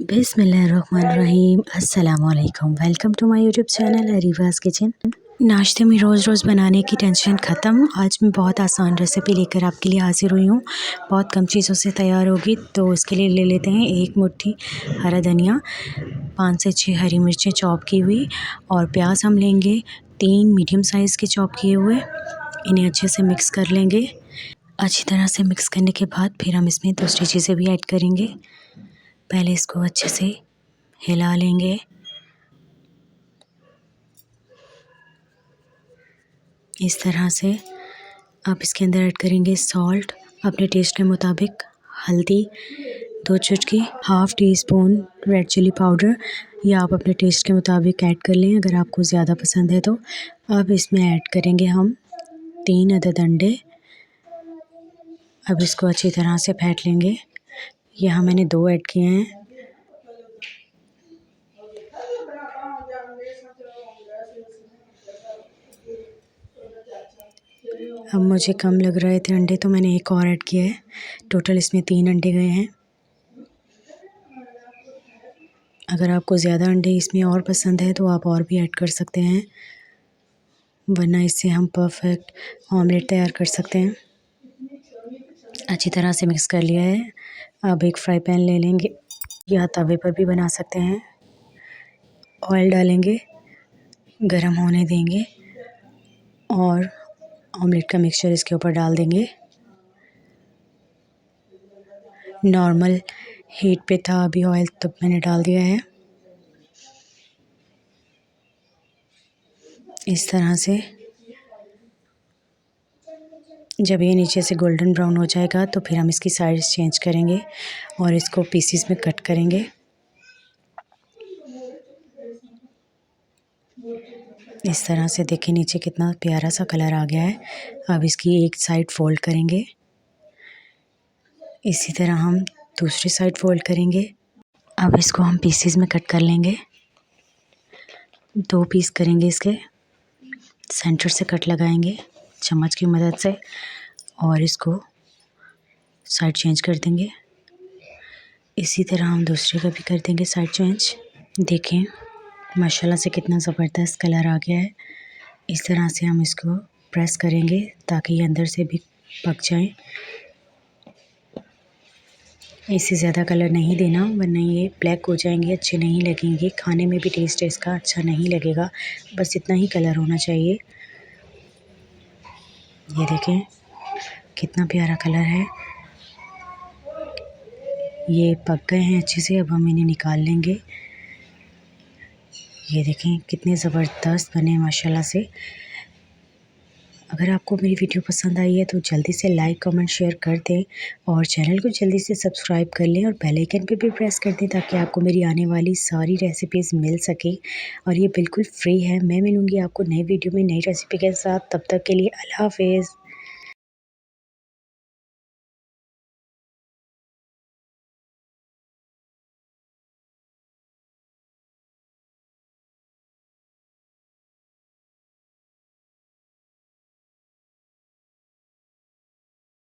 बिस्मिल्लाहिर्रहमानिर्रहीम। अस्सलामुअलैकुम। Welcome to my YouTube channel Ariva's kitchen. नाश्ते में रोज़ बनाने की टेंशन ख़त्म। आज मैं बहुत आसान रेसिपी लेकर आपके लिए हाज़िर हुई हूँ। बहुत कम चीज़ों से तैयार होगी। तो इसके लिए ले लेते हैं 1 मुट्ठी हरा धनिया, 5 से 6 हरी मिर्चें चॉप की हुई, और प्याज हम लेंगे 3 मीडियम साइज़ के चॉप किए हुए। इन्हें अच्छे से मिक्स कर लेंगे। अच्छी तरह से मिक्स करने के बाद फिर हम इसमें दूसरी चीज़ें भी ऐड करेंगे। पहले इसको अच्छे से हिला लेंगे। इस तरह से आप इसके अंदर ऐड करेंगे सॉल्ट अपने टेस्ट के मुताबिक, हल्दी 2 चुटकी, half teaspoon red chilli powder, या आप अपने टेस्ट के मुताबिक ऐड कर लें अगर आपको ज़्यादा पसंद है तो। अब इसमें ऐड करेंगे हम 3 अदद अंडे। अब इसको अच्छी तरह से फेंट लेंगे। यहाँ मैंने 2 ऐड किए हैं। अब मुझे कम लग रहे थे अंडे तो मैंने एक और ऐड किया है। टोटल इसमें 3 अंडे गए हैं। अगर आपको ज़्यादा अंडे इसमें और पसंद है तो आप और भी ऐड कर सकते हैं, वरना इससे हम परफेक्ट ऑमलेट तैयार कर सकते हैं। अच्छी तरह से मिक्स कर लिया है। अब एक फ्राई पैन ले लेंगे, या तवे पर भी बना सकते हैं। ऑयल डालेंगे, गरम होने देंगे और ऑमलेट का मिक्सचर इसके ऊपर डाल देंगे। नॉर्मल हीट पे था अभी ऑयल, तब मैंने डाल दिया है। इस तरह से जब ये नीचे से गोल्डन ब्राउन हो जाएगा तो फिर हम इसकी साइड्स चेंज करेंगे और इसको पीसीस में कट करेंगे। इस तरह से देखिए नीचे कितना प्यारा सा कलर आ गया है। अब इसकी एक साइड फ़ोल्ड करेंगे। इसी तरह हम दूसरी साइड फ़ोल्ड करेंगे। अब इसको हम पीसीस में कट कर लेंगे। 2 पीस करेंगे इसके। सेंटर से कट लगाएंगे चम्मच की मदद से और इसको साइड चेंज कर देंगे। इसी तरह हम दूसरे का भी कर देंगे साइड चेंज। देखें माशाल्लाह से कितना ज़बरदस्त कलर आ गया है। इस तरह से हम इसको प्रेस करेंगे ताकि ये अंदर से भी पक जाए। इससे ज़्यादा कलर नहीं देना, वरना ये ब्लैक हो जाएंगे, अच्छे नहीं लगेंगे, खाने में भी टेस्ट इसका अच्छा नहीं लगेगा। बस इतना ही कलर होना चाहिए। ये देखें कितना प्यारा कलर है। ये पक गए हैं अच्छे से। अब हम इन्हें निकाल लेंगे। ये देखें कितने ज़बरदस्त बने माशाल्लाह से। अगर आपको मेरी वीडियो पसंद आई है तो जल्दी से लाइक कमेंट शेयर कर दें और चैनल को जल्दी से सब्सक्राइब कर लें और बेल आइकन पे भी प्रेस कर दें ताकि आपको मेरी आने वाली सारी रेसिपीज़ मिल सके। और ये बिल्कुल फ्री है। मैं मिलूँगी आपको नई वीडियो में नई रेसिपी के साथ। तब तक के लिए अल्लाह हाफ़िज़।